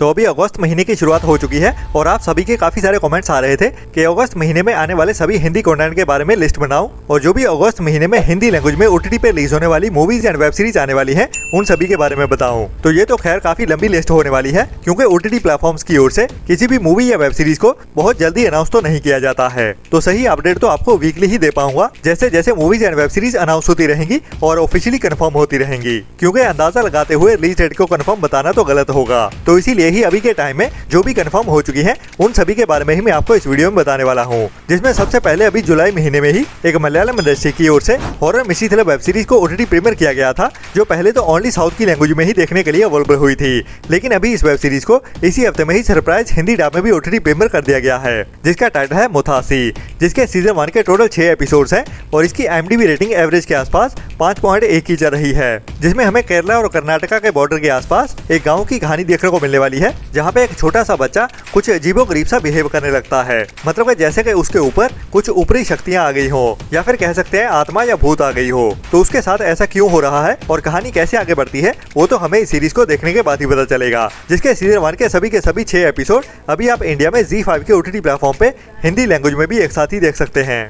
तो अभी अगस्त महीने की शुरुआत हो चुकी है और आप सभी के काफी सारे कमेंट्स आ रहे थे कि अगस्त महीने में आने वाले सभी हिंदी कंटेंट के बारे में लिस्ट बनाऊं और जो भी अगस्त महीने में हिंदी लैंग्वेज में ओटीटी पे रिलीज होने वाली मूवीज एंड वेब सीरीज आने वाली है उन सभी के बारे में बताऊं। तो ये तो खैर काफी लंबी लिस्ट होने वाली है क्योंकि ओटीटी प्लेटफॉर्म्स की ओर से किसी भी मूवी या वेब सीरीज को बहुत जल्दी अनाउंस तो नहीं किया जाता है। तो सही अपडेट तो आपको वीकली ही दे पाऊंगा जैसे जैसे movies and web series announce होती रहेंगी और ऑफिशियली कंफर्म होती रहेंगी, क्योंकि अंदाजा लगाते हुए रिलीज डेट को कंफर्म बताना तो गलत होगा। तो इसीलिए ही अभी के टाइम में जो भी कंफर्म हो चुकी है उन सभी के बारे में ही मैं आपको इस वीडियो में बताने वाला हूँ, जिसमें सबसे पहले अभी जुलाई महीने में ही एक मलयालम इंडस्ट्री की ओर से horror mystery thriller web series को ओटीटी प्रीमियर किया गया था, जो पहले तो ओनली साउथ की लैंग्वेज में ही देखने के लिए अवेलेबल हुई थी, लेकिन अभी इस वेब सीरीज को इसी हफ्ते में ही सरप्राइज हिंदी डब में भी ओटीटी प्रीमियर कर दिया गया है, जिसका टाइटल है मुथासी, जिसके सीजन 1 के टोटल 6 एपिसोड्स हैं और इसकी IMDb रेटिंग एवरेज के आसपास 5.1 की चल रही है, जिसमें हमें केरला और कर्नाटका के बॉर्डर के आसपास एक गांव की कहानी देखने को मिलने वाली है, जहां पे एक छोटा सा बच्चा कुछ अजीबोगरीब सा बिहेव करने लगता है, मतलब कि जैसे कि उसके ऊपर कुछ ऊपरी शक्तियां आ गई हो या फिर कह सकते हैं आत्मा या भूत आ गई हो। तो उसके साथ ऐसा क्यों हो रहा है और कहानी कैसे आगे बढ़ती है वो तो हमें इस सीरीज को देखने के बाद ही पता चलेगा, जिसके सीजन 1 के सभी 6 एपिसोड अभी आप इंडिया में ZEE5 के ओटीटी प्लेटफॉर्म पे हिंदी लैंग्वेज में भी एक साथ ही देख सकते हैं।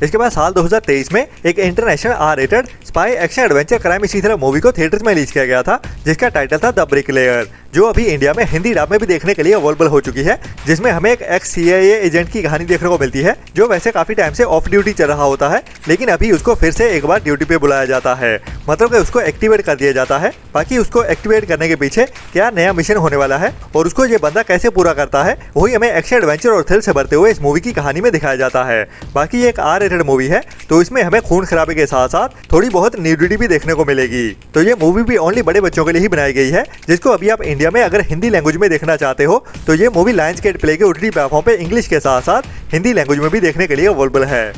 इसके बाद साल 2023 में एक international R-rated spy action adventure crime mystery thriller movie को थिएटर्स में रिलीज किया गया था, जिसका टाइटल था द ब्रिकलेयर, जो अभी इंडिया में हिंदी डब में भी देखने के लिए अवेलेबल हो चुकी है, जिसमें हमें एक ex-CIA एजेंट की कहानी देखने को मिलती है, जो वैसे काफी टाइम से ऑफ ड्यूटी चल रहा होता है, लेकिन अभी उसको फिर से एक बार ड्यूटी पे बुलाया जाता है, मतलब कि उसको एक्टिवेट कर दिया जाता है। बाकी उसको एक्टिवेट करने के पीछे क्या नया मिशन होने वाला है और उसको ये बंदा कैसे पूरा करता है, वही हमें एक्शन एडवेंचर और थ्रिल से भरते हुए इस मूवी की कहानी में दिखाया जाता है। बाकी ये एक R-रेटेड मूवी है, तो इसमें हमें खून खराबे के साथ साथ थोड़ी बहुत न्यूडिटी भी देखने को मिलेगी। तो ये मूवी भी ओनली बड़े बच्चों के लिए ही बनाई गई है, जिसको अभी आप इंडिया में अगर हिंदी लैंग्वेज में देखना चाहते हो तो ये मूवी लायंसगेट प्ले के ओटीटी प्लेटफॉर्म पे इंग्लिश के साथ साथ हिंदी लैंग्वेज में भी देखने के लिए अवेलेबल है।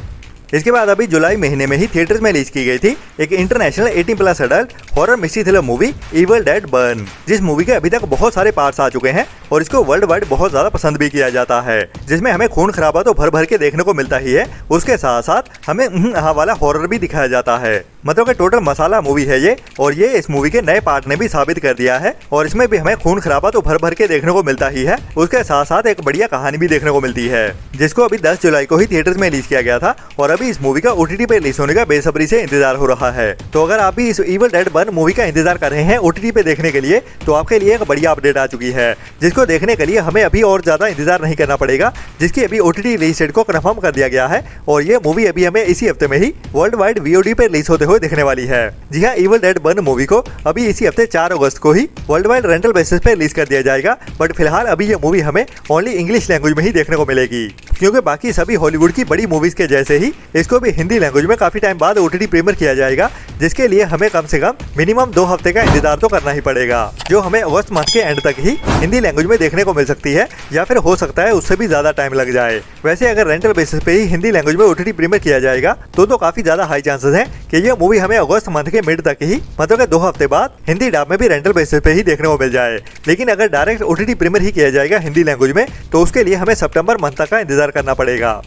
इसके बाद अभी जुलाई महीने में ही थिएटर्स में रिलीज की गई थी एक international 18+ adult horror mystery thriller movie evil dead burn, जिस मूवी के अभी तक बहुत सारे पार्ट्स आ चुके हैं और इसको वर्ल्ड वाइड बहुत ज्यादा पसंद भी किया जाता है, जिसमें हमें खून खराबा तो भर भर के देखने को मिलता ही है, उसके साथ साथ हमें वाला हॉरर भी दिखाया जाता है, मतलब कि टोटल मसाला मूवी है ये। और ये इस मूवी के नए पार्ट ने भी साबित कर दिया है और इसमें भी हमें खून खराबा तो भर भर के देखने को मिलता ही है, उसके साथ साथ एक बढ़िया कहानी भी देखने को मिलती है, जिसको अभी 10 जुलाई को ही थिएटर्स में रिलीज किया गया था और अभी इस मूवी का ओटीटी पे रिलीज होने का बेसब्री से इंतजार हो रहा है। तो अगर आप भी इस इविल डेड बर्न मूवी का इंतजार कर रहे हैं ओटीटी पे देखने के लिए, तो आपके लिए एक बढ़िया अपडेट आ चुकी है, जिसको देखने के लिए हमें अभी और ज्यादा इंतजार नहीं करना पड़ेगा, जिसकी अभी ओटीटी रिलीज डेट को कंफर्म कर दिया गया है और ये मूवी अभी हमें इसी हफ्ते में ही वर्ल्ड वाइड VOD पे रिलीज होते हुए दिखने वाली है। जी हाँ, इविल डेड बर्न मूवी को अभी इसी हफ्ते 4 अगस्त को ही वर्ल्ड वाइड रेंटल बेसिस पे रिलीज कर दिया जाएगा, बट फिलहाल अभी ये मूवी हमें ओनली इंग्लिश लैंग्वेज में ही देखने को मिलेगी, क्योंकि बाकी सभी हॉलीवुड की बड़ी मूवीज के जैसे ही इसको भी हिंदी लैंग्वेज में काफी टाइम बाद ओटीटी प्रीमियर किया जाएगा, जिसके लिए हमें कम से कम मिनिमम 2 हफ्ते का इंतजार तो करना ही पड़ेगा, जो हमें अगस्त मंथ के एंड तक ही हिंदी लैंग्वेज में देखने को मिल सकती है, या फिर हो सकता है उससे भी ज्यादा टाइम लग जाए। वैसे अगर रेंटल बेसिस पे ही हिंदी लैंग्वेज में ओटीटी प्रीमियर किया जाएगा तो काफी ज्यादा हाई चांसेस हैं कि ये मूवी हमें अगस्त मंथ के मिड तक ही, मतलब 2 हफ्ते बाद हिंदी डब में भी रेंटल बेसिस पे ही देखने को मिल जाए। लेकिन अगर डायरेक्ट ओटीटी प्रीमियर ही किया जाएगा हिंदी लैंग्वेज में तो उसके लिए हमें सितंबर मंथ तक का इंतजार करना पड़ेगा।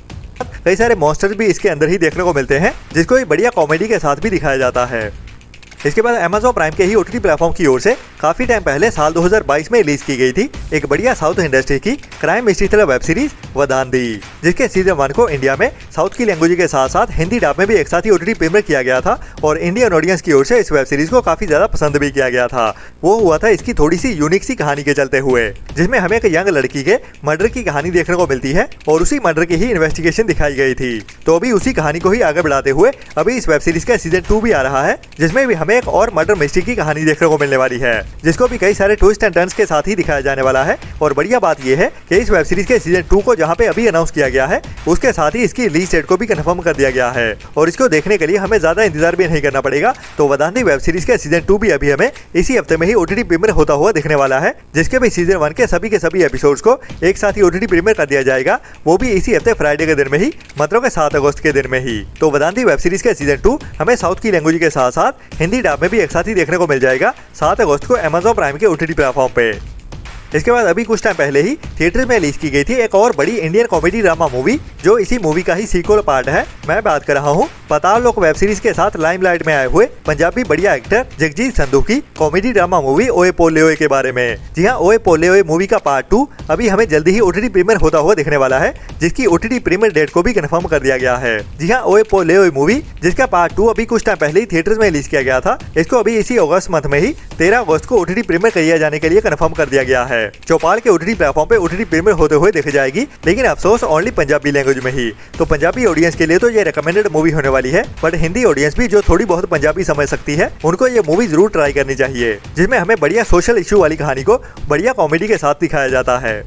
कई सारे मॉन्स्टर्स भी इसके अंदर ही देखने को मिलते हैं, जिसको एक बढ़िया कॉमेडी के साथ भी दिखाया जाता है। इसके बाद Amazon प्राइम के ही ओटीटी प्लेटफॉर्म की ओर से काफी टाइम पहले साल 2022 में रिलीज की गई थी एक बढ़िया साउथ इंडस्ट्री की crime mystery thriller web series Vadhandhi, जिसके सीजन 1 को इंडिया में साउथ की लैंग्वेज के साथ साथ हिंदी डब में भी एक साथ ही ओटीटी प्रीमियर किया गया था और इंडियन ऑडियंस की ओर से इस वेब सीरीज को काफी ज्यादा पसंद भी किया गया था। वो हुआ था इसकी थोड़ी सी यूनिक सी कहानी के चलते हुए, जिसमें हमें एक यंग लड़की के मर्डर की कहानी देखने को मिलती है और उसी मर्डर की ही इन्वेस्टिगेशन दिखाई गई थी। तो अभी उसी कहानी को ही आगे बढ़ाते हुए अभी इस वेब सीरीज का सीजन 2 भी आ रहा है, जिसमें भी हमें एक और मर्डर की कहानी देखने को मिलने वाली है, जिसको भी कई सारे ट्विस्ट एंड टर्न्स के साथ ही दिखाया जाने वाला है। और बढ़िया बात यह है कि इस वेब सीरीज के सीजन 2 को जहां पे अभी अनाउंस किया गया है, उसके साथ ही इसकी रिलीज डेट को भी कंफर्म कर दिया गया है और इसको देखने के लिए हमें ज्यादा इंतजार भी नहीं करना पड़ेगा। तो वदांती वेब सीरीज के सीजन 2 भी अभी हमें इसी हफ्ते में ही ओटीटी प्रीमियर होता हुआ दिखने वाला है, जिसके भी सीजन 1 के सभी एपिसोड्स को एक साथ ही ओटीटी प्रीमियर कर दिया जाएगा, वो भी इसी हफ्ते फ्राइडे के दिन में ही, मतलब 7 अगस्त के दिन में ही। तो वदांती वेब सीरीज के सीजन 2 हमें साउथ की लैंग्वेज के साथ साथ हिंदी डब में भी एक साथ ही देखने को मिल जाएगा 7 अगस्त को Amazon प्राइम के ओटीटी प्लेटफॉर्म पे। इसके बाद अभी कुछ टाइम पहले ही थिएटर में रिलीज की गई थी एक और बड़ी इंडियन कॉमेडी ड्रामा मूवी जो इसी मूवी का ही सीक्वल पार्ट है। मैं बात कर रहा हूँ पाताल लोक वेब सीरीज के साथ लाइमलाइट में आए हुए पंजाबी बढ़िया एक्टर जगजीत संधू की कॉमेडी ड्रामा मूवी ओए पोले ओए के बारे में। जी हाँ, ओए पोले ओए मूवी का पार्ट 2 अभी हमें जल्दी ही ओटीटी प्रीमियर होता हुआ दिखने वाला है, जिसकी ओटीटी प्रीमियर डेट को भी कंफर्म कर दिया गया है। जी हाँ, ओए पोले ओए मूवी जिसका पार्ट 2 अभी कुछ टाइम पहले ही थिएटर्स में रिलीज किया गया था, इसको अभी इसी अगस्त मंथ में ही 13 अगस्त को ओटीटी प्रीमियर किया जाने के लिए कंफर्म कर दिया गया है। चौपाल के ओटीटी प्लेटफॉर्म पे ओटीटी प्रीमियर होते हुए देखी जाएगी, लेकिन अफसोस ओनली पंजाबी लैंग्वेज में ही। तो पंजाबी ऑडियंस के लिए तो ये रिकमेंडेड मूवी होने वाली है, बट हिंदी ऑडियंस भी जो थोड़ी बहुत पंजाबी समझ सकती है, उनको ये मूवी जरूर ट्राई करनी चाहिए, जिसमें हमें बढ़िया सोशल इश्यू वाली कहानी को बढ़िया कॉमेडी के साथ दिखाया जाता है।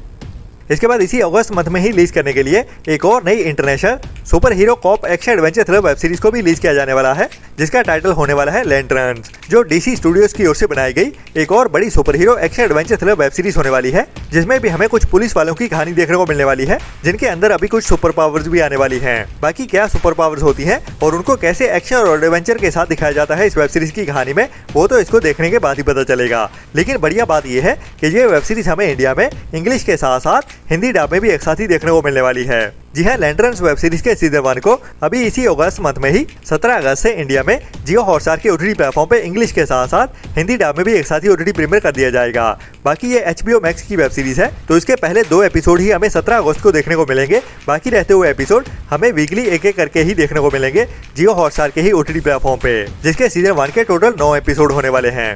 इसके बाद इसी अगस्त मंथ में ही रिलीज करने के लिए एक और नई international superhero cop action adventure thriller web series को भी रिलीज किया जाने वाला है, जिसका टाइटल होने वाला है लैंटर्न्स, जो डीसी स्टूडियोज की ओर से बनाई गई एक और बड़ी super hero action adventure thriller web series होने वाली है, जिसमें भी हमें कुछ पुलिस वालों की कहानी देखने को मिलने वाली है, जिनके अंदर अभी कुछ सुपर पावर्स भी आने वाली है। बाकी क्या सुपर पावर्स होती है और उनको कैसे एक्शन और एडवेंचर के साथ दिखाया जाता है इस वेब सीरीज की कहानी में, वो तो इसको देखने के बाद ही पता चलेगा। लेकिन बढ़िया बात यह है कि ये वेब सीरीज हमें इंडिया में इंग्लिश के साथ साथ हिंदी डब में भी एक साथ ही देखने को मिलने वाली है। जी हाँ, लैंटर्न्स वेब सीरीज के सीजन 1 को अभी इसी अगस्त मंथ में ही 17 अगस्त से इंडिया में जियो हॉटस्टार के ओटीटी प्लेटफॉर्म पे इंग्लिश के साथ साथ हिंदी डब में भी एक साथ ही ओटीटी प्रीमियर कर दिया जाएगा। बाकी ये HBO मैक्स की वेब सीरीज है, तो इसके पहले 2 एपिसोड ही हमें 17 अगस्त को देखने को मिलेंगे, बाकी रहते हुए एपिसोड हमें वीकली एक एक करके ही देखने को मिलेंगे जियो हॉटस्टार के ही ओटीटी प्लेटफॉर्म पे, जिसके सीजन 1 के टोटल 9 एपिसोड होने वाले हैं।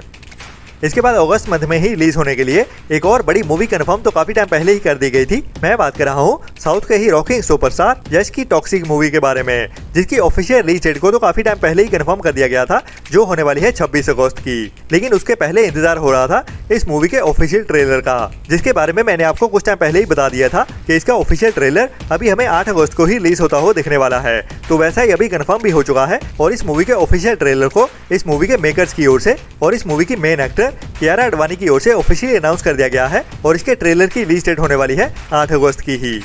इसके बाद अगस्त मंथ में ही रिलीज होने के लिए एक और बड़ी मूवी कंफर्म तो काफी टाइम पहले ही कर दी गई थी। मैं बात कर रहा हूँ साउथ के ही रॉकिंग सुपरस्टार यश की टॉक्सिक मूवी के बारे में, जिसकी ऑफिशियल रिलीज डेट को तो काफी टाइम पहले ही कंफर्म कर दिया गया था, जो होने वाली है 26 अगस्त की। लेकिन उसके पहले इंतजार हो रहा था इस मूवी के ऑफिशियल ट्रेलर का, जिसके बारे में मैंने आपको कुछ टाइम पहले ही बता दिया था कि इसका ऑफिशियल ट्रेलर अभी हमें 8 अगस्त को ही रिलीज होता हुआ दिखने वाला है। तो वैसा ही अभी कंफर्म भी हो चुका है, और इस मूवी के ऑफिशियल ट्रेलर को इस मूवी के मेकर्स की ओर से और इस मूवी की मेन एक्टर कियारा आडवाणी की ओर से ऑफिशियली अनाउंस कर दिया गया है, और इसके ट्रेलर की रिलीज डेट होने वाली है 8 अगस्त की ही।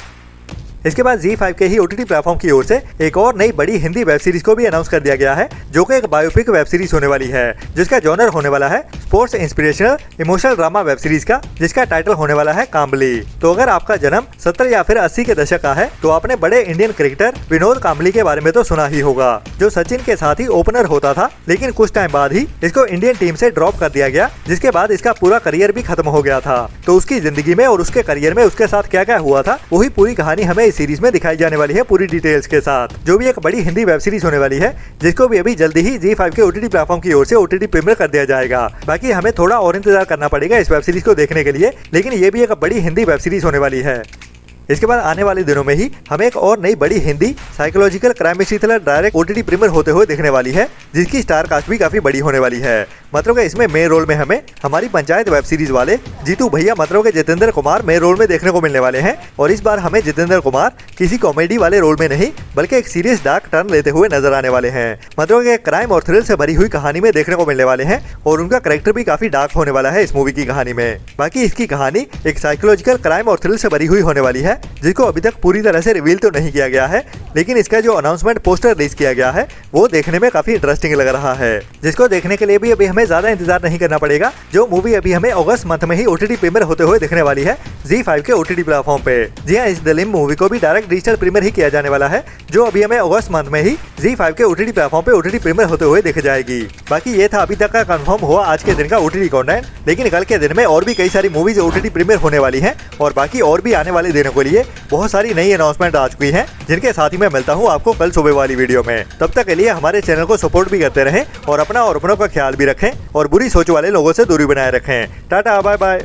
इसके बाद ZEE5 के ही ओटीटी प्लेटफॉर्म की ओर से एक और नई बड़ी हिंदी वेब सीरीज को भी अनाउंस कर दिया गया है, जो कि एक बायोपिक वेब सीरीज होने वाली है, जिसका जॉनर होने वाला है sports inspirational emotional drama web series का, जिसका टाइटल होने वाला है काम्बली। तो अगर आपका जन्म 70 या फिर 80 के दशक का है, तो आपने बड़े इंडियन क्रिकेटर विनोद काम्बली के बारे में तो सुना ही होगा, जो सचिन के साथ ही ओपनर होता था, लेकिन कुछ टाइम बाद ही इसको इंडियन टीम से ड्रॉप कर दिया गया, जिसके बाद इसका पूरा करियर भी खत्म हो गया था। तो उसकी जिंदगी में और उसके करियर में उसके साथ क्या क्या हुआ था, वही पूरी कहानी हमें इस सीरीज में दिखाई जाने वाली है पूरी डिटेल्स के साथ, जो भी एक बड़ी हिंदी वेब सीरीज होने वाली है, जिसको भी अभी जल्दी ही ZEE5 के ओटीटी प्लेटफॉर्म की ओर से ओटीटी प्रीमियर कर दिया जाएगा। बाकी हमें थोड़ा और इंतजार करना पड़ेगा इस वेब सीरीज को देखने के लिए, लेकिन ये भी एक बड़ी हिंदी वेब सीरीज होने वाली है। इसके बाद आने वाले दिनों में ही हमें एक और नई बड़ी Hindi psychological crime mystery thriller direct OTT premiere होते हुए दिखने वाली है, जिसकी स्टार कास्ट भी काफी बड़ी होने वाली है। मतलब कि इसमें मेन रोल में हमें हमारी पंचायत वेब सीरीज वाले जीतू भैया मतलब के जितेंद्र कुमार मेन रोल में देखने को मिलने वाले हैं, और इस बार हमें जितेंद्र कुमार किसी कॉमेडी वाले रोल में नहीं, बल्कि एक सीरियस डार्क टर्न लेते हुए नजर आने वाले हैं। मतलब कि क्राइम और थ्रिल से भरी हुई कहानी में देखने को मिलने वाले हैं, और उनका कैरेक्टर भी काफी डार्क होने वाला है इस मूवी की कहानी में। बाकी इसकी कहानी एक साइकोलॉजिकल क्राइम और थ्रिल से भरी हुई होने वाली है, जिसको अभी तक पूरी तरह से रिवील तो नहीं किया गया है, लेकिन इसका जो अनाउंसमेंट पोस्टर रिलीज किया गया है वो देखने में काफी इंटरेस्टिंग लग रहा है, जिसको देखने के लिए भी अभी हमें ज्यादा इंतजार नहीं करना पड़ेगा। जो मूवी अभी हमें अगस्त मंथ में ही ओटीटी प्रीमियर होते हुए दिखने वाली है ZEE5 के ओटीटी प्लेटफॉर्म पे। जी हाँ, इस दिलिम मूवी को भी डायरेक्ट डिजिटल प्रीमियर ही किया जाने वाला है, जो अभी हमें अगस्त मंथ में ही ZEE5 के ओटीटी प्लेटफॉर्म पे ओटीटी प्रीमियर होते हुए दिख जाएगी। बाकी ये था अभी तक का कंफर्म हुआ आज के दिन का ओटीटी कंटेंट, लेकिन कल के दिन में और भी कई सारी मूवीज ओटीटी प्रीमियर होने वाली है, और बाकी और भी आने वाले दिनों के लिए बहुत सारी नई अनाउंसमेंट आ चुकी है, जिनके साथ ही मैं मिलता हूँ आपको कल सुबह वाली वीडियो में। तब तक के लिए हमारे चैनल को सपोर्ट भी करते रहें, और अपना और अपनों का ख्याल भी रखें, और बुरी सोच वाले लोगों से दूरी बनाए रखें। Tata, bye bye.